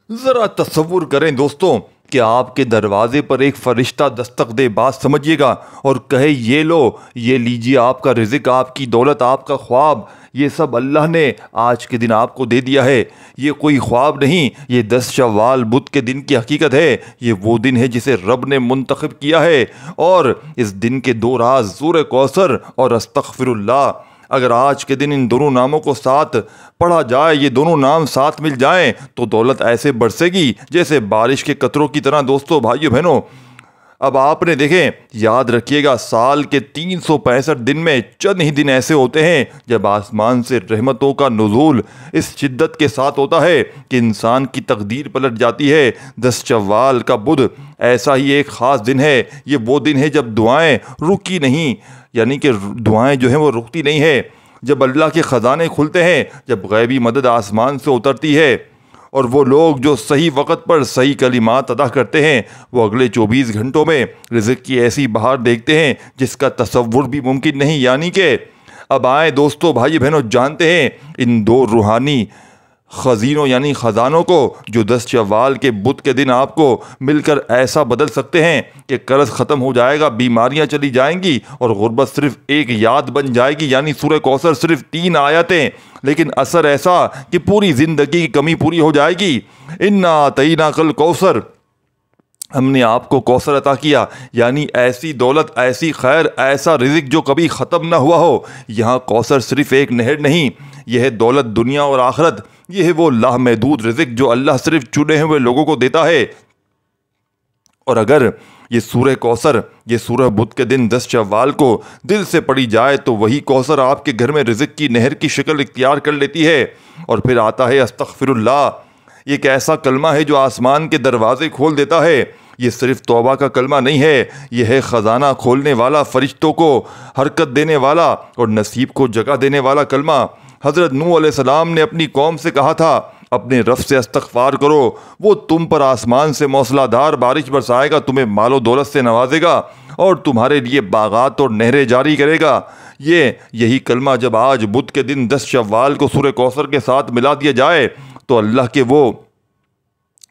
जरा तसव्वुर करें दोस्तों कि आपके दरवाजे पर एक फरिश्ता दस्तक दे, बात समझिएगा, और कहे ये लो, ये लीजिए आपका रिज़्क, आपकी दौलत, आपका ख्वाब, ये सब अल्लाह ने आज के दिन आपको दे दिया है। ये कोई ख्वाब नहीं, ये 10 शव्वाल बुध के दिन की हकीकत है। ये वो दिन है जिसे रब ने मुंतखब किया है। और इस दिन के दो राज सूरह कौसर और अस्तगफिरुल्लाह, अगर आज के दिन इन दोनों नामों को साथ पढ़ा जाए, ये दोनों नाम साथ मिल जाएं, तो दौलत ऐसे बरसेगी जैसे बारिश के कतरों की तरह। दोस्तों, भाइयों बहनों, अब आपने देखें, याद रखिएगा, साल के 365 दिन में चंद ही दिन ऐसे होते हैं जब आसमान से रहमतों का नुज़ूल इस शिद्दत के साथ होता है कि इंसान की तकदीर पलट जाती है। 10 शव्वाल का बुध ऐसा ही एक ख़ास दिन है। ये वो दिन है जब दुआएं रुकी नहीं, यानी कि दुआएं जो हैं वो रुकती नहीं है, जब अल्लाह के ख़जाने खुलते हैं, जब गैबी मदद आसमान से उतरती है, और वो लोग जो सही वक़्त पर सही कलिमात अदा करते हैं वो अगले 24 घंटों में रिज़्क़ की ऐसी बहार देखते हैं जिसका तसव्वुर भी मुमकिन नहीं। यानी कि अब आए दोस्तों, भाई बहनों, जानते हैं इन दो रूहानी खजीनों यानी ख़जानों को जो 10 शव्वाल के बुध के दिन आपको मिलकर ऐसा बदल सकते हैं कि कर्ज ख़त्म हो जाएगा, बीमारियां चली जाएंगी और गुर्बत सिर्फ एक याद बन जाएगी। यानी सूरह कौसर सिर्फ 3 आयतें, लेकिन असर ऐसा कि पूरी ज़िंदगी की कमी पूरी हो जाएगी। इन्ना अतईना कल कौसर, हमने आपको कौसर अता किया, यानी ऐसी दौलत, ऐसी खैर, ऐसा रिज़्क जो कभी ख़त्म ना हुआ हो। यहाँ कौसर सिर्फ एक नहर नहीं, यह है दौलत दुनिया और आखिरत। यह है वो लामहदूद रिज़्क जो अल्लाह सिर्फ चुने हुए लोगों को देता है। और अगर ये सूरह कौसर, ये सूरह बुध के दिन 10 शव्वाल को दिल से पढ़ी जाए तो वही कौसर आपके घर में रिज़्क की नहर की शक्ल इख्तियार कर लेती है। और फिर आता है अस्तगफिरुल्लाह, एक ऐसा कलमा है जो आसमान के दरवाजे खोल देता है। ये सिर्फ तौबा का कलमा नहीं है, यह है ख़जाना खोलने वाला, फरिश्तों को हरकत देने वाला और नसीब को जगह देने वाला कलमा। हज़रत नूह अलैहिस्सलाम ने अपनी कौम से कहा था, अपने रब से इस्तग़फ़ार करो, वो तुम पर आसमान से मौसलाधार बारिश बरसाएगा, तुम्हें मालो दौलत से नवाजेगा और तुम्हारे लिए बागात और नहरें जारी करेगा। यही कलमा जब आज बुध के दिन 10 शव्वाल को सूरह कौसर के साथ मिला दिया जाए तो अल्लाह के वो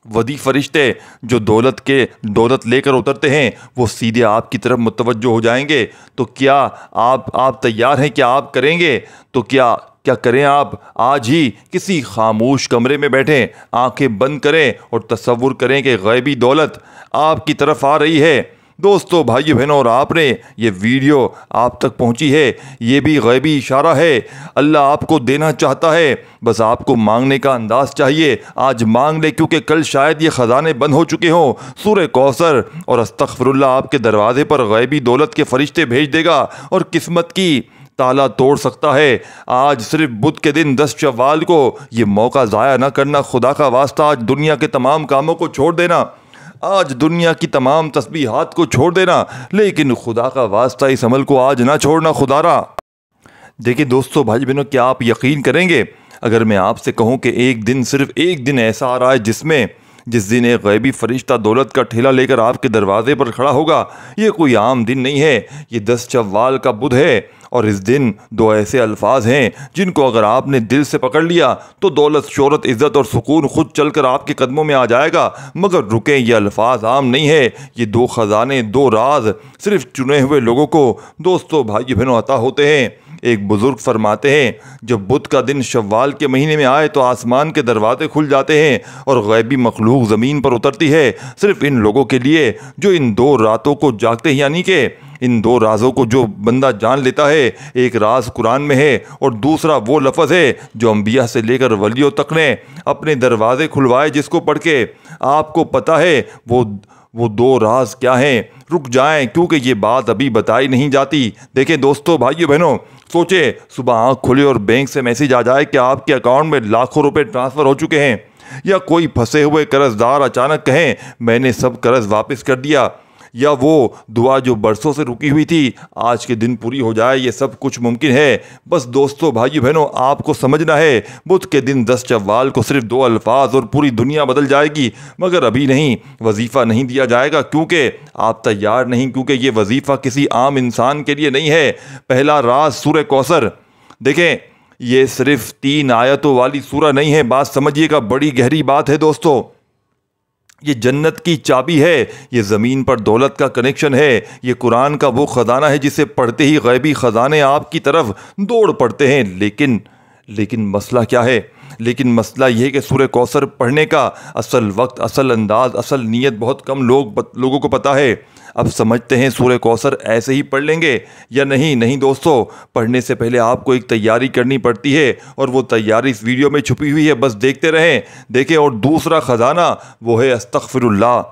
वदी फरिश्ते जो दौलत लेकर उतरते हैं वो सीधे आपकी तरफ मुतवज्जो हो जाएंगे। तो क्या आप तैयार हैं? क्या आप करेंगे? तो क्या करें? आप आज ही किसी खामोश कमरे में बैठें, आंखें बंद करें और तसव्वुर करें कि गैबी दौलत आपकी तरफ आ रही है। दोस्तों, भाइयों बहनों, और आपने ये वीडियो आप तक पहुंची है, ये भी गैबी इशारा है। अल्लाह आपको देना चाहता है, बस आपको मांगने का अंदाज चाहिए। आज मांग ले, क्योंकि कल शायद ये ख़जाने बंद हो चुके हों। सूरह कौसर और अस्तगफिरुल्लाह आपके दरवाजे पर गैबी दौलत के फरिश्ते भेज देगा और किस्मत की ताला तोड़ सकता है। आज सिर्फ बुध के दिन 10 शव्वाल को ये मौका ज़ाया ना करना। खुदा का वास्ता आज दुनिया के तमाम कामों को छोड़ देना, आज दुनिया की तमाम तस्बीहात को छोड़ देना, लेकिन खुदा का वास्ता इस अमल को आज ना छोड़ना खुदारा। देखिए दोस्तों, भाई बहनों, क्या आप यकीन करेंगे अगर मैं आपसे कहूं कि एक दिन, सिर्फ एक दिन ऐसा आ रहा है जिस दिन एक गैबी फरिश्ता दौलत का ठेला लेकर आपके दरवाजे पर खड़ा होगा। ये कोई आम दिन नहीं है, ये 10 शव्वाल का बुध है। और इस दिन 2 ऐसे अल्फाज हैं जिनको अगर आपने दिल से पकड़ लिया तो दौलत, शोहरत, इज़्ज़त और सुकून खुद चलकर आपके कदमों में आ जाएगा। मगर रुकें, ये अल्फाज आम नहीं है, ये 2 ख़जाने, 2 राज सिर्फ चुने हुए लोगों को दोस्तों, भाई बहनों, अता होते हैं। एक बुज़ुर्ग फरमाते हैं, जब बुध का दिन शव्वाल के महीने में आए तो आसमान के दरवाजे खुल जाते हैं और गैबी मखलूक ज़मीन पर उतरती है, सिर्फ इन लोगों के लिए जो इन 2 रातों को जागते हैं। यानी कि इन 2 राजों को जो बंदा जान लेता है, एक राज कुरान में है और दूसरा वो लफ्ज़ है जो अंबिया से लेकर वलियों तक ने अपने दरवाजे खुलवाए, जिसको पढ़ के आपको पता है वो 2 राज क्या हैं। रुक जाएं, क्योंकि ये बात अभी बताई नहीं जाती। देखें दोस्तों, भाइयों बहनों, सोचे सुबह आँख खुले और बैंक से मैसेज आ जाए कि आपके अकाउंट में लाखों रुपए ट्रांसफ़र हो चुके हैं, या कोई फंसे हुए कर्जदार अचानक कहें मैंने सब कर्ज वापस कर दिया, या वो दुआ जो बरसों से रुकी हुई थी आज के दिन पूरी हो जाए। ये सब कुछ मुमकिन है। बस दोस्तों, भाइयों बहनों, आपको समझना है, बुध के दिन 10 शव्वाल को सिर्फ 2 अल्फाज और पूरी दुनिया बदल जाएगी। मगर अभी नहीं, वजीफ़ा नहीं दिया जाएगा क्योंकि आप तैयार नहीं, क्योंकि ये वजीफ़ा किसी आम इंसान के लिए नहीं है। पहला राज सूरह कौसर। देखें, ये सिर्फ 3 आयतों वाली सूरह नहीं है, बात समझिएगा, बड़ी गहरी बात है दोस्तों। ये जन्नत की चाबी है, ये ज़मीन पर दौलत का कनेक्शन है, ये कुरान का वो ख़जाना है जिसे पढ़ते ही गैबी ख़जाने आपकी तरफ दौड़ पड़ते हैं। लेकिन मसला क्या है? लेकिन मसला ये है कि सूरह कौसर पढ़ने का असल वक्त, असल अंदाज, असल नीयत बहुत कम लोगों को पता है। अब समझते हैं सूरह कौसर ऐसे ही पढ़ लेंगे या नहीं? नहीं दोस्तों, पढ़ने से पहले आपको एक तैयारी करनी पड़ती है और वो तैयारी इस वीडियो में छुपी हुई है, बस देखते रहें। देखें। और दूसरा ख़जाना वो है अस्तग़फ़िरुल्लाह।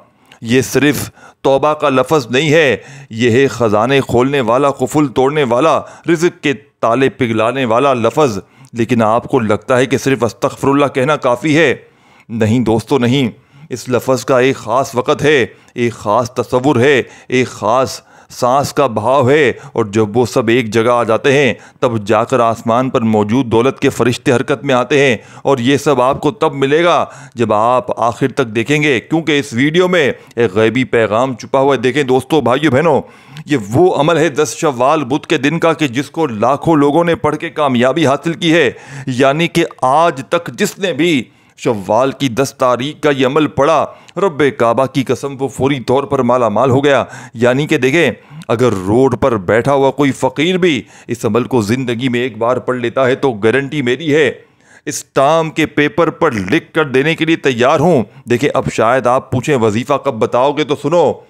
ये सिर्फ तौबा का लफ्ज़ नहीं है, ये है ख़जाने खोलने वाला, कुफुल तोड़ने वाला, रिज़्क़ के ताले पिघलाने वाला लफ्ज़। लेकिन आपको लगता है कि सिर्फ अस्तग़फ़िरुल्लाह कहना काफ़ी है। नहीं दोस्तों, नहीं। इस लफ्ज़ का एक ख़ास वक़्त है, एक ख़ास तसव्वुर है, एक ख़ास सांस का भाव है, और जब वो सब एक जगह आ जाते हैं तब जाकर आसमान पर मौजूद दौलत के फरिश्ते हरकत में आते हैं। और ये सब आपको तब मिलेगा जब आप आखिर तक देखेंगे, क्योंकि इस वीडियो में एक गैबी पैगाम छुपा हुआ है। देखें दोस्तों, भाइयों बहनों, ये वो अमल है 10 शव्वाल बुध के दिन का कि जिसको लाखों लोगों ने पढ़ के कामयाबी हासिल की है। यानी कि आज तक जिसने भी शव्वाल की 10 तारीख का ये अमल पढ़ा, रब्बे काबा की कसम, वो फौरी तौर पर माला माल हो गया। यानी कि देखें, अगर रोड पर बैठा हुआ कोई फ़कीर भी इस अमल को ज़िंदगी में एक बार पढ़ लेता है तो गारंटी मेरी है, स्टाम्प के पेपर पर लिख कर देने के लिए तैयार हूँ। देखें, अब शायद आप पूछें वजीफ़ा कब बताओगे, तो सुनो,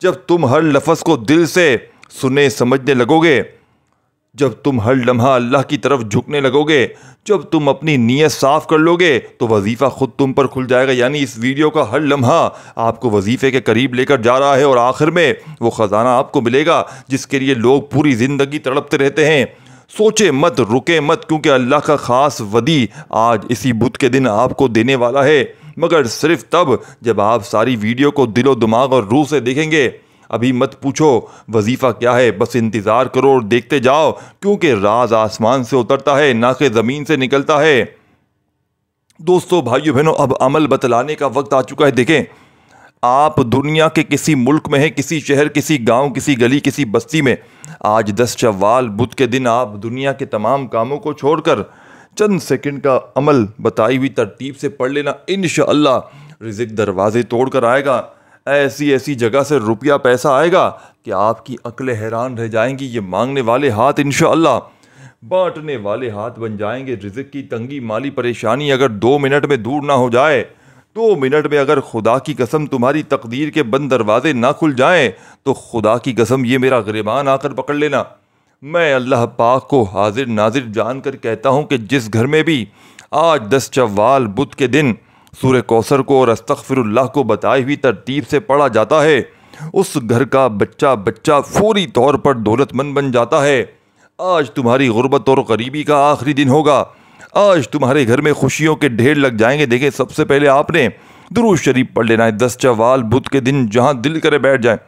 जब तुम हर लफ्ज़ को दिल से सुने समझने लगोगे, जब तुम हर लम्हा अल्लाह की तरफ झुकने लगोगे, जब तुम अपनी नीयत साफ़ कर लोगे, तो वजीफ़ा खुद तुम पर खुल जाएगा। यानी इस वीडियो का हर लम्हा आपको वजीफ़े के करीब लेकर जा रहा है, और आखिर में वो ख़जाना आपको मिलेगा जिसके लिए लोग पूरी ज़िंदगी तड़पते रहते हैं। सोचे मत, रुके मत, क्योंकि अल्लाह का ख़ास वदी आज इसी बुध के दिन आपको देने वाला है, मगर सिर्फ तब जब आप सारी वीडियो को दिलो दिमाग और रूह से देखेंगे। अभी मत पूछो वजीफ़ा क्या है, बस इंतज़ार करो और देखते जाओ, क्योंकि राज आसमान से उतरता है, ना कि ज़मीन से निकलता है। दोस्तों, भाइयों बहनों, अब अमल बतलाने का वक्त आ चुका है। देखें, आप दुनिया के किसी मुल्क में हैं, किसी शहर, किसी गांव, किसी गली, किसी बस्ती में, आज 10 शव्वाल बुध के दिन आप दुनिया के तमाम कामों को छोड़कर चंद सेकंड का अमल बताई हुई तरतीब से पढ़ लेना। इंशाअल्लाह रिज़्क़ दरवाजे तोड़ कर आएगा। ऐसी ऐसी जगह से रुपया पैसा आएगा कि आपकी अक्लें हैरान रह जाएंगी। ये मांगने वाले हाथ इंशाअल्लाह बांटने वाले हाथ बन जाएंगे। रिज़्क़ की तंगी, माली परेशानी अगर 2 मिनट में दूर ना हो जाए, 2 मिनट में अगर खुदा की कसम तुम्हारी तकदीर के बंद दरवाजे ना खुल जाएं, तो खुदा की कसम ये मेरा गिरबान आकर पकड़ लेना। मैं अल्लाह पाक को हाजिर नाजिर जानकर कहता हूँ कि जिस घर में भी आज 10 शव्वाल बुध के दिन सूरह कौसर को और अस्तग़फ़िरुल्लाह को बताई हुई तरतीब से पढ़ा जाता है, उस घर का बच्चा फौरी तौर पर दौलतमंद बन जाता है। आज तुम्हारी गुर्बत और गरीबी का आखिरी दिन होगा। आज तुम्हारे घर में खुशियों के ढेर लग जाएंगे। देखें, सबसे पहले आपने दुरूद शरीफ पढ़ लेना है 10 शव्वाल बुध के दिन, जहाँ दिल करे बैठ जाए,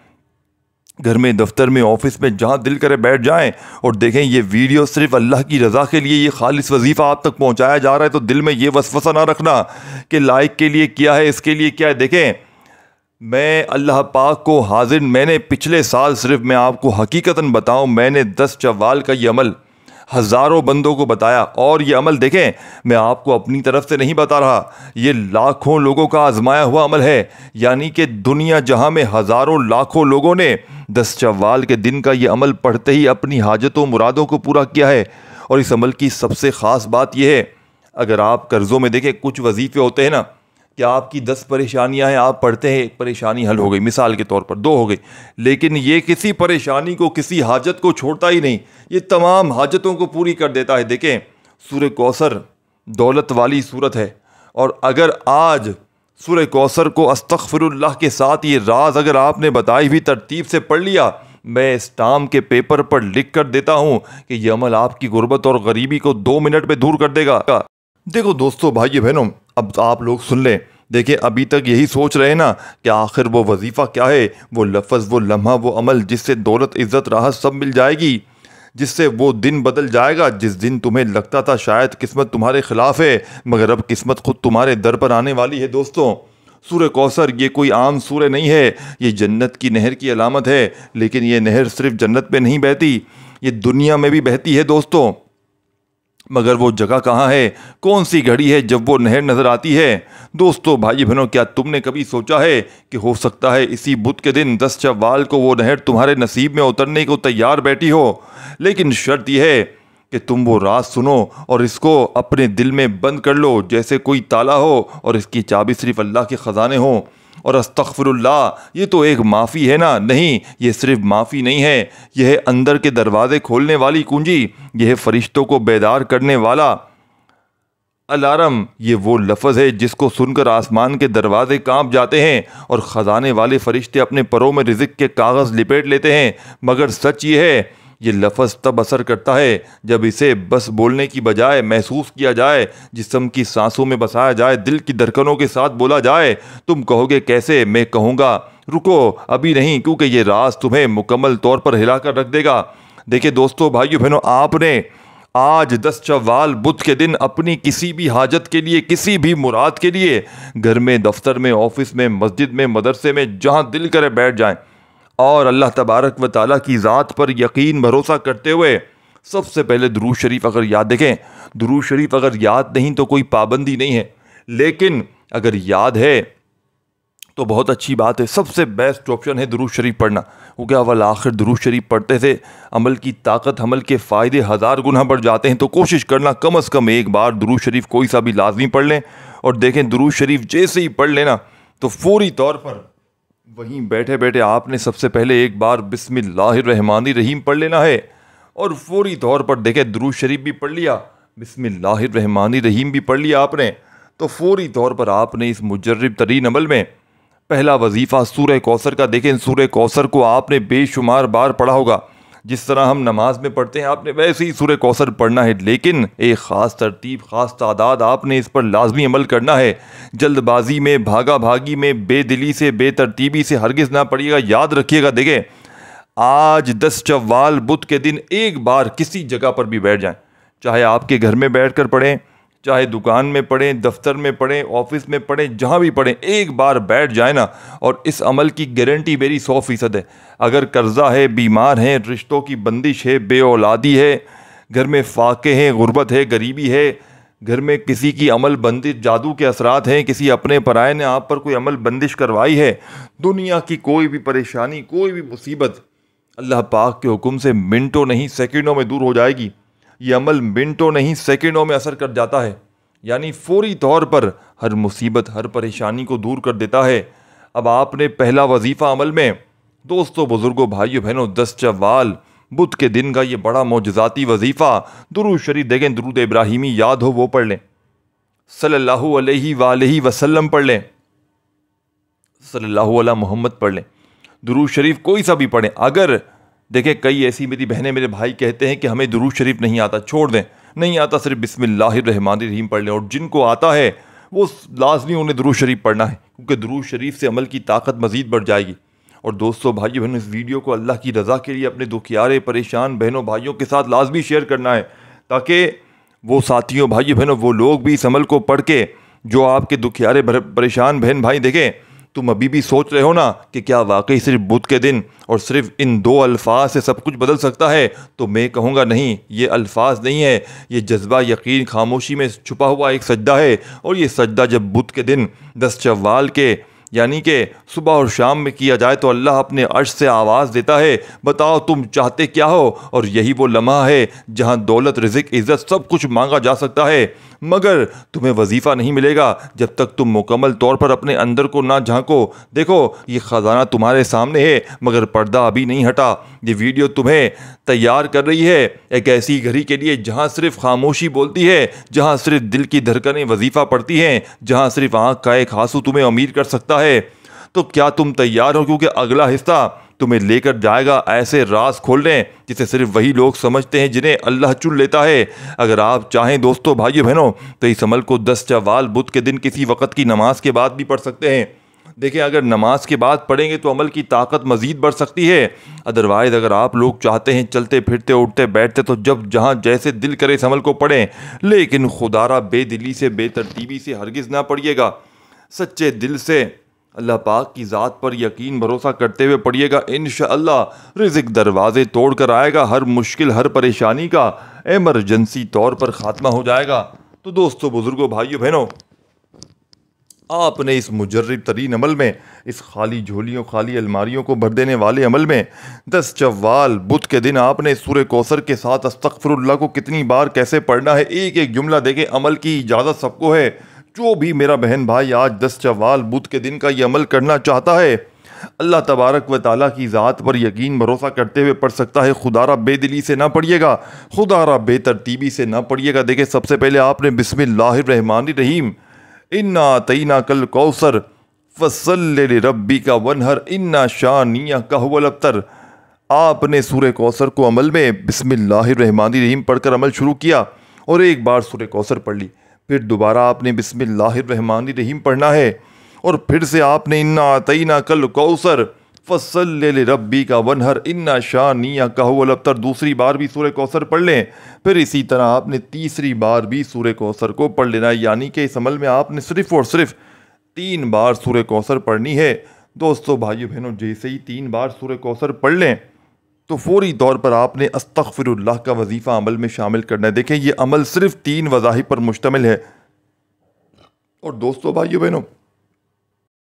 घर में, दफ्तर में, ऑफिस में, जहाँ दिल करे बैठ जाएं। और देखें, ये वीडियो सिर्फ अल्लाह की रज़ा के लिए, ये खालिस वजीफ़ा आप तक पहुँचाया जा रहा है, तो दिल में ये वसवसा ना रखना कि लाइक के लिए किया है, इसके लिए क्या है। देखें, मैं अल्लाह पाक को हाजिर, मैंने पिछले साल, सिर्फ मैं आपको हकीकतन बताऊं, मैंने 10 शव्वाल का ये अमल हज़ारों बंदों को बताया। और ये अमल देखें, मैं आपको अपनी तरफ से नहीं बता रहा, ये लाखों लोगों का आजमाया हुआ अमल है। यानी कि दुनिया जहां में हज़ारों लाखों लोगों ने 10 शव्वाल के दिन का ये अमल पढ़ते ही अपनी हाजतों मुरादों को पूरा किया है। और इस अमल की सबसे ख़ास बात यह है, अगर आप कर्ज़ों में देखें, कुछ वजीफ़े होते हैं ना कि आपकी 10 परेशानियां हैं, आप पढ़ते हैं, एक परेशानी हल हो गई, मिसाल के तौर पर 2 हो गई, लेकिन ये किसी परेशानी को, किसी हाजत को छोड़ता ही नहीं, ये तमाम हाजतों को पूरी कर देता है। देखें, सूरह कौसर दौलत वाली सूरत है, और अगर आज सूरह कौसर को अस्तग़फ़िरुल्लाह के साथ ये राज अगर आपने बताई हुई तरतीब से पढ़ लिया, मैं स्टाम्प के पेपर पर लिख कर देता हूँ कि यह अमल आपकी गुर्बत और गरीबी को 2 मिनट में दूर कर देगा। देखो दोस्तों, भाइयों बहनों, अब आप लोग सुन लें। देखिए, अभी तक यही सोच रहे हैं ना कि आखिर वो वजीफ़ा क्या है, वो लफ्ज़, वो लम्हा, वो अमल जिससे दौलत, इज़्ज़त, राहत सब मिल जाएगी, जिससे वो दिन बदल जाएगा जिस दिन तुम्हें लगता था शायद किस्मत तुम्हारे ख़िलाफ़ है, मगर अब किस्मत खुद तुम्हारे दर पर आने वाली है। दोस्तों, सूरह कौसर ये कोई आम सूरह नहीं है, ये जन्नत की नहर की अलामत है। लेकिन ये नहर सिर्फ जन्नत में नहीं बहती, ये दुनिया में भी बहती है। दोस्तों, मगर वो जगह कहाँ है, कौन सी घड़ी है जब वो नहर नजर आती है। दोस्तों भाई बहनों, क्या तुमने कभी सोचा है कि हो सकता है इसी बुध के दिन 10 शव्वाल को वो नहर तुम्हारे नसीब में उतरने को तैयार बैठी हो। लेकिन शर्त यह है कि तुम वो राज सुनो और इसको अपने दिल में बंद कर लो जैसे कोई ताला हो और इसकी चाबी सिर्फ अल्लाह के ख़जाने हो। और अस्तग़फ़िरुल्लाह, ये तो एक माफ़ी है ना, नहीं, ये सिर्फ माफ़ी नहीं है, यह है अंदर के दरवाजे खोलने वाली कुंजी, यह है फरिश्तों को बेदार करने वाला अलार्म। ये वो लफ्ज़ है जिसको सुनकर आसमान के दरवाजे कांप जाते हैं और ख़जाने वाले फरिश्ते अपने परों में रिज़्क़ के कागज़ लिपेट लेते हैं। मगर सच ये है, ये लफ्ज़ तब असर करता है जब इसे बस बोलने की बजाय महसूस किया जाए, जिस्म की सांसों में बसाया जाए, दिल की धड़कनों के साथ बोला जाए। तुम कहोगे कैसे? मैं कहूँगा, रुको अभी नहीं, क्योंकि ये राज तुम्हें मुकम्मल तौर पर हिला कर रख देगा। देखिए दोस्तों भाइयों बहनों, आपने आज 10 शव्वाल बुध के दिन अपनी किसी भी हाजत के लिए, किसी भी मुराद के लिए घर में, दफ्तर में, ऑफिस में, मस्जिद में, मदरसे में, जहाँ दिल करे बैठ जाएं और अल्लाह तबारक व ताला की ज़ात पर यकीन भरोसा करते हुए सबसे पहले दुरूद शरीफ अगर याद, देखें, दुरूद शरीफ अगर याद नहीं तो कोई पाबंदी नहीं है, लेकिन अगर याद है तो बहुत अच्छी बात है। सबसे बेस्ट ऑप्शन है दुरूद शरीफ पढ़ना, क्योंकि अव्वल आखिर दुरूद शरीफ पढ़ते थे अमल की ताकत, अमल के फ़ायदे 1000 गुना बढ़ जाते हैं। तो कोशिश करना कम अज़ कम एक बार दुरूद शरीफ कोई सा भी लाजमी पढ़ लें। और देखें, दुरूद शरीफ जैसे ही पढ़ लेना तो फौरी तौर पर वहीं बैठे बैठे आपने सबसे पहले एक बार बिस्मिल्लाहिर्रहमानिर्रहीम पढ़ लेना है और फौरी तौर पर देखें दुरूद शरीफ भी पढ़ लिया, बिस्मिल्लाहिर्रहमानिर्रहीम भी पढ़ लिया आपने, तो फौरी तौर पर आपने इस मुजर्रब तरीन अमल में पहला वजीफ़ा सूरह कौसर का, देखें सूरह कौसर को आपने बेशुमार बार पढ़ा होगा, जिस तरह हम नमाज में पढ़ते हैं आपने वैसे ही सूरह कौसर पढ़ना है, लेकिन एक ख़ास तरतीब, ख़ास तादाद आपने इस पर लाजमी अमल करना है। जल्दबाजी में, भागा भागी में, बेदिली से, बेतरतीबी से हरगिज़ ना पढ़िएगा। याद रखिएगा, देखें आज 10 शव्वाल बुध के दिन एक बार किसी जगह पर भी बैठ जाएं, चाहे आपके घर में बैठ कर पढ़ें, चाहे दुकान में पढ़ें, दफ्तर में पढ़ें, औफिस में पढ़ें, जहाँ भी पढ़ें, एक बार बैठ जाए ना, और इस अमल की गारंटी मेरी 100% है। अगर कर्जा है, बीमार हैं, रिश्तों की बंदिश है, बे औलादी है, घर में फाके हैं, गुर्बत है, गरीबी है, घर में किसी की अमल बंदिश, जादू के असरात हैं, किसी अपने पराये ने आप पर कोई अमल बंदिश करवाई है, दुनिया की कोई भी परेशानी, कोई भी मुसीबत अल्लाह पाक के हुक्म से मिनटों नहीं सेकंडों में दूर हो जाएगी। ये अमल मिनटों नहीं सेकंडों में असर कर जाता है, यानी फौरी तौर पर हर मुसीबत, हर परेशानी को दूर कर देता है। अब आपने पहला वजीफ़ा अमल में, दोस्तों बुजुर्गों भाइयों बहनों, 10 शव्वाल बुध के दिन का ये बड़ा मौजज़ाती वजीफ़ा दुरूद शरीफ, देखें दुरूद इब्राहिमी याद हो वो पढ़ लें, सल्लल्लाहु अलैहि वसल्लम पढ़ लें, सल्लल्लाहु अला मोहम्मद पढ़ लें, दुरूद शरीफ कोई सा भी पढ़ें। अगर देखें कई ऐसी मेरी बहनें, मेरे भाई कहते हैं कि हमें दुरूद शरीफ नहीं आता, छोड़ दें, नहीं आता सिर्फ बिस्मिल्लाहिर्रहमानिर्रहीम पढ़ लें, और जिनको आता है वो लाजमी उन्हें दुरूद शरीफ पढ़ना है, क्योंकि दुरूद शरीफ से अमल की ताकत मज़ीद बढ़ जाएगी। और दोस्तों भाइयों बहनों, इस वीडियो को अल्लाह की रज़ा के लिए अपने दुखियारे परेशान बहनों भाइयों के साथ लाजमी शेयर करना है, ताकि वो साथियों भाइयों बहनों, वो लोग भी इस अमल को पढ़ के, जो आपके दुखियारे परेशान बहन भाई, देखें तुम अभी भी सोच रहे हो ना कि क्या वाकई सिर्फ बुध के दिन और सिर्फ इन 2 अल्फाज से सब कुछ बदल सकता है, तो मैं कहूँगा नहीं, ये अल्फाज नहीं है, ये जज्बा, यकीन, खामोशी में छुपा हुआ एक सजदा है। और ये सजदा जब बुध के दिन 10 शव्वाल के यानी कि सुबह और शाम में किया जाए तो अल्लाह अपने अर्श से आवाज़ देता है, बताओ तुम चाहते क्या हो। और यही वो लम्हा है जहाँ दौलत, रिज़्क़, इज़्ज़त सब कुछ मांगा जा सकता है, मगर तुम्हें वजीफ़ा नहीं मिलेगा जब तक तुम मुकम्मल तौर पर अपने अंदर को ना झांको। देखो ये ख़जाना तुम्हारे सामने है, मगर पर्दा अभी नहीं हटा। ये वीडियो तुम्हें तैयार कर रही है एक ऐसी घड़ी के लिए जहाँ सिर्फ खामोशी बोलती है, जहाँ सिर्फ दिल की धड़कनें वजीफ़ा पढ़ती हैं, जहाँ सिर्फ आँख का एक आंसू तुम्हें अमीर कर सकता है। तो क्या तुम तैयार हो? क्योंकि अगला हिस्सा तुम्हें लेकर जाएगा ऐसे राज खोलने जिसे सिर्फ वही लोग समझते हैं जिन्हें अल्लाह चुन लेता है। अगर आप चाहें दोस्तों भाइयों बहनों तो इस अमल को 10 शव्वाल बुध के दिन किसी वक्त की नमाज के बाद भी पढ़ सकते हैं। देखिए अगर नमाज के बाद पढ़ेंगे तो अमल की ताकत मज़ीद बढ़ सकती है। अदरवाइज़ अगर आप लोग चाहते हैं चलते फिरते उठते बैठते तो जब जहाँ जैसे दिल करे इस अमल को पढ़ें, लेकिन खुदारा बेदिली से बेतरतीबी से हरगिज़ ना पढ़िएगा। सच्चे दिल से अल्लाह पाक की ज़ात पर यकीन भरोसा करते हुए पढ़िएगा, इंशाअल्लाह रिज़्क दरवाजे तोड़ कर आएगा, हर मुश्किल हर परेशानी का एमरजेंसी तौर पर ख़ात्मा हो जाएगा। तो दोस्तों, बुज़ुर्गों, भाइयों बहनों, आपने इस मुजर्रिब तरीन अमल में, इस खाली झोलियों खाली अलमारियों को भर देने वाले अमल में 10 शव्वाल बुध के दिन आपने सूरह कौसर के साथ अस्तगफिरुल्लाह को कितनी बार कैसे पढ़ना है, एक एक जुमला देखें। अमल की इजाज़त सबको है। जो भी मेरा बहन भाई आज 10 शव्वाल बुध के दिन का ये अमल करना चाहता है, अल्लाह तबारक व ताला की ज़ात पर यकीन भरोसा करते हुए पढ़ सकता है। खुदारा बेदिली से ना पढ़िएगा, खुदारा बेतरतीबी से ना पढ़िएगा। देखिए, सबसे पहले आपने बिस्मिल्लाहिर्रहमानिर्रहीम इन्ना तईना कल कौसर फसल्लि लिरब्बी का वनहर इन्ना शानिया का हुवल अब्तर। आपने सूरह कौसर को अमल में बिस्मिल्लाहिर्रहमानिर्रहीम पढ़कर अमल शुरू किया और एक बार सूरह कौसर पढ़ ली। फिर दोबारा आपने बिस्मिल्लाहिर्रहमानिर्रहीम पढ़ना है और फिर से आपने इन्ना तईना कल कौसर फसल्लि लिरब्बी का वनहर इन्ना शानिया का हुवल अब्तर। दूसरी बार भी सूरह कौसर पढ़ लें। फिर इसी तरह आपने तीसरी बार भी सूरह कौसर को पढ़ लेना है। यानी कि इस अमल में आपने सिर्फ और सिर्फ 3 बार सूरह कौसर पढ़नी है। दोस्तों, भाइयों बहनों, जैसे ही 3 बार सूरह कौसर पढ़ लें तो फौरी तौर पर आपने अस्तगफिरुल्लाह का वजीफ़ा अमल में शामिल करना है। देखें, ये अमल सिर्फ 3 वज़ाहिफ पर मुश्तमिल है। और दोस्तों, भाइयों बहनों,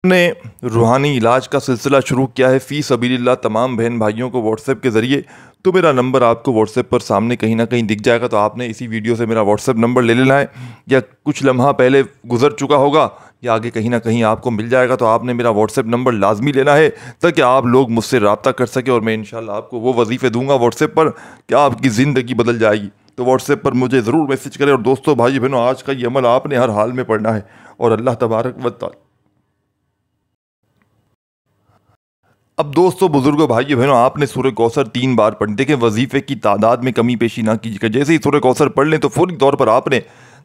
ने रूहानी इलाज का सिलसिला शुरू किया है फ़ी सबीलिल्लाह तमाम बहन भाइयों को व्हाट्सएप के ज़रिए। तो मेरा नंबर आपको व्हाट्सएप पर सामने कहीं ना कहीं दिख जाएगा। तो आपने इसी वीडियो से मेरा व्हाट्सएप नंबर ले लेना है, या कुछ लम्हा पहले गुजर चुका होगा या आगे कहीं ना कहीं आपको मिल जाएगा। तो आपने मेरा व्हाट्सएप नंबर लाजमी लेना है ताकि आप लोग मुझसे रब्ता कर सकें और मैं इंशाल्लाह आपको वो वजीफ़े दूंगा व्हाट्सएप पर कि आपकी ज़िंदगी बदल जाएगी। तो व्हाट्सएप पर मुझे ज़रूर मैसेज करें। और दोस्तों, भाई बहनों, आज का ये अमल आपने हर हाल में पढ़ना है और अल्लाह तबारक व तआला। अब दोस्तों, बुजुर्गों, भाइयों बहनों, आपने सूरह कौसर 3 बार पढ़। देखें, वजीफ़े की तादाद में कमी पेशी ना कीजिएगा। जैसे ही सूरह कौसर पढ़ लें तो फौरी तौर पर आपने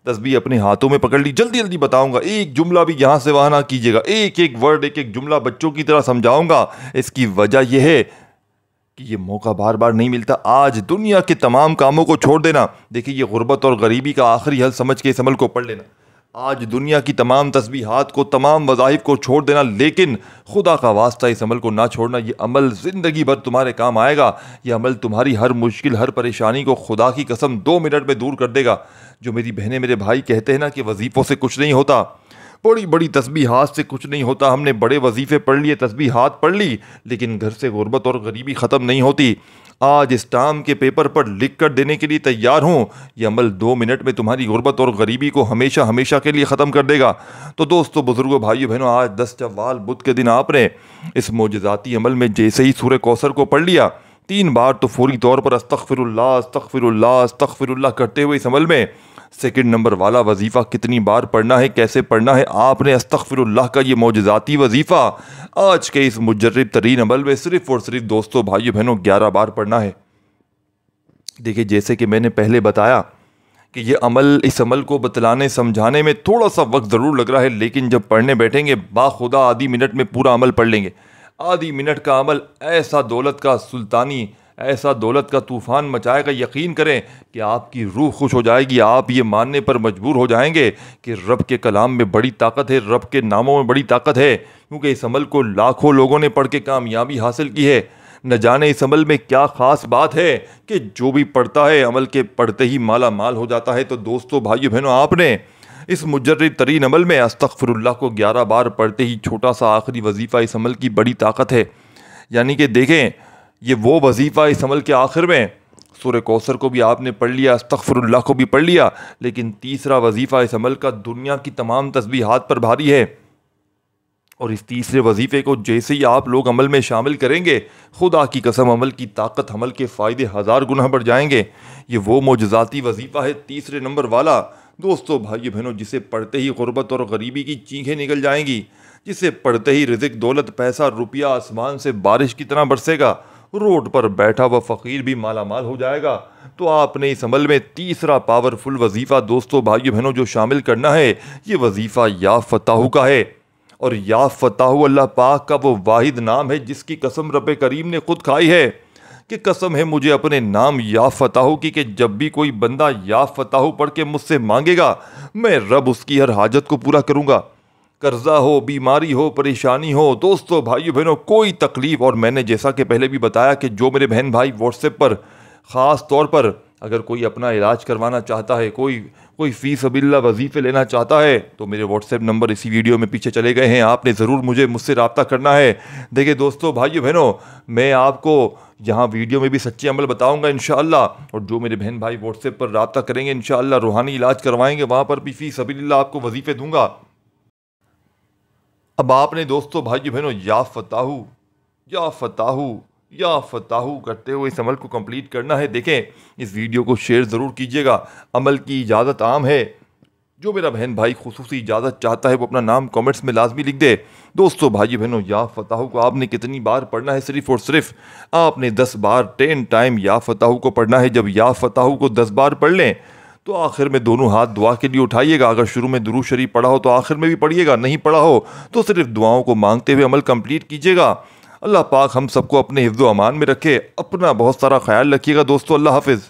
तस्बीह अपने हाथों में पकड़ ली। जल्दी जल्दी बताऊंगा, एक जुमला भी यहाँ से वहाँ ना कीजिएगा। एक एक वर्ड, एक एक जुमला बच्चों की तरह समझाऊंगा। इसकी वजह यह है कि ये मौका बार बार नहीं मिलता। आज दुनिया के तमाम कामों को छोड़ देना। देखिए, ये गुर्बत और गरीबी का आखिरी हल समझ के इस अमल को पढ़ लेना। आज दुनिया की तमाम तस्बीहात को, तमाम वज़ाइफ को छोड़ देना, लेकिन खुदा का वास्ता इस अमल को ना छोड़ना। ये अमल ज़िंदगी भर तुम्हारे काम आएगा। ये अमल तुम्हारी हर मुश्किल हर परेशानी को खुदा की कसम 2 मिनट में दूर कर देगा। जो मेरी बहनें मेरे भाई कहते हैं ना कि वजीफ़ों से कुछ नहीं होता, बड़ी बड़ी तस्बीहात से कुछ नहीं होता। हमने बड़े वजीफ़े पढ़ लिए, तस्बीहात पढ़ ली, लेकिन घर से गुर्बत और गरीबी ख़त्म नहीं होती। आज स्टाम्प के पेपर पर लिख कर देने के लिए तैयार हूँ। ये अमल 2 मिनट में तुम्हारी गुर्बत और गरीबी को हमेशा हमेशा के लिए ख़त्म कर देगा। तो दोस्तों, बुजुर्गों, भाइयों बहनों, आज 10 शव्वाल बुध के दिन आपने इस मोजज़ाती अमल में जैसे ही सूरह कौसर को पढ़ लिया 3 बार, तो फौरी तौर पर अस्तगफिरुल्लाह अस्तगफिरुल्लाह अस्तगफिरुल्लाह करते हुए इस अमल में सेकंड नंबर वाला वजीफ़ा कितनी बार पढ़ना है, कैसे पढ़ना है, आपने अस्तगफिरुल्लाह का ये मोजज़ाती वजीफ़ा आज के इस मुजर्रिब तरीन अमल में सिर्फ और सिर्फ दोस्तों, भाइयों बहनों, 11 बार पढ़ना है। देखिए, जैसे कि मैंने पहले बताया कि ये अमल, इस अमल को बतलाने समझाने में थोड़ा सा वक्त ज़रूर लग रहा है, लेकिन जब पढ़ने बैठेंगे बाखुदा आधी मिनट में पूरा अमल पढ़ लेंगे। आधी मिनट का अमल ऐसा दौलत का सुल्तानी, ऐसा दौलत का तूफ़ान मचाएगा। यकीन करें कि आपकी रूह खुश हो जाएगी। आप ये मानने पर मजबूर हो जाएंगे कि रब के कलाम में बड़ी ताकत है, रब के नामों में बड़ी ताकत है, क्योंकि इस अमल को लाखों लोगों ने पढ़ के कामयाबी हासिल की है। न जाने इस अमल में क्या ख़ास बात है कि जो भी पढ़ता है अमल के पढ़ते ही माला माल हो जाता है। तो दोस्तों, भाइयों बहनों, आपने इस मुजर्रिब तरीन अमल में अस्तगफिरुल्लाह को 11 बार पढ़ते ही छोटा सा आखिरी वजीफ़ा इस अमल की बड़ी ताकत है। यानी कि देखें, ये वो वजीफ़ा इस अमल के आखिर में सूरह कौसर को भी आपने पढ़ लिया, अस्तगफिरुल्लाह को भी पढ़ लिया, लेकिन तीसरा वजीफ़ा इस अमल का दुनिया की तमाम तस्बीहात पर भारी है। और इस तीसरे वजीफ़े को जैसे ही आप लोग अमल में शामिल करेंगे, खुदा की कसम अमल की ताकत, अमल के फ़ायदे 1000 गुना बढ़ जाएंगे। ये वो मोजज़ाती वजीफ़ा है तीसरे नंबर वाला, दोस्तों, भाइयों बहनों, जिसे पढ़ते ही गुर्बत और गरीबी की चीखें निकल जाएंगी, जिसे पढ़ते ही रिज़्क़, दौलत, पैसा, रुपया आसमान से बारिश की तरह बरसेगा, रोड पर बैठा हुआ फ़कीर भी माला माल हो जाएगा। तो आपने इस अमल में तीसरा पावरफुल वजीफ़ा, दोस्तों, भाइयों बहनों, जो शामिल करना है, ये वजीफ़ा या फताहू का है। और या फताहू अल्लाह पाक का वो वाहिद नाम है जिसकी कसम रब करीम ने खुद खाई है कि कसम है मुझे अपने नाम या फताहू की कि जब भी कोई बंदा या फताहू पढ़ के मुझसे मांगेगा, मैं रब उसकी हर हाजत को पूरा करूँगा। कर्जा हो, बीमारी हो, परेशानी हो, दोस्तों भाइयों बहनों कोई तकलीफ, और मैंने जैसा कि पहले भी बताया कि जो मेरे बहन भाई व्हाट्सएप पर ख़ास तौर पर अगर कोई अपना इलाज करवाना चाहता है, कोई फ़ी सबिल्ला वजीफ़े लेना चाहता है, तो मेरे व्हाट्सएप नंबर इसी वीडियो में पीछे चले गए हैं। आपने ज़रूर मुझसे रब्ता करना है। देखिए दोस्तों भाइयों बहनों, मैं आपको यहाँ वीडियो में भी सच्चे अमल बताऊँगा इंशाअल्लाह, और जो मेरे बहन भाई व्हाट्सएप पर रब्ता करेंगे इंशाअल्लाह रूहानी इलाज करवाएंगे, वहाँ पर भी फ़ी सबिल्ला आपको वजीफ़े दूँगा। अब आपने दोस्तों भाइयों बहनों या फताहू या फताहू या फताहू करते हुए इस अमल को कंप्लीट करना है। देखें, इस वीडियो को शेयर ज़रूर कीजिएगा। अमल की इजाज़त आम है। जो मेरा बहन भाई खुसूसी इजाज़त चाहता है वो अपना नाम कमेंट्स में लाजमी लिख दे। दोस्तों भाइयों बहनों, या फताहू को आपने कितनी बार पढ़ना है? सिर्फ़ और सिर्फ आपने 10 बार 10 टाइम या फताहू को पढ़ना है। जब या फताहू को 10 बार पढ़ लें तो आखिर में दोनों हाथ दुआ के लिए उठाइएगा। अगर शुरू में दुरूद शरीफ पढ़ा हो तो आखिर में भी पढ़िएगा, नहीं पढ़ा हो तो सिर्फ दुआओं को मांगते हुए अमल कंप्लीट कीजिएगा। अल्लाह पाक हम सबको अपने हिफ्ज़ व अमान में रखे। अपना बहुत सारा ख्याल रखिएगा दोस्तों। अल्लाह हाफिज़।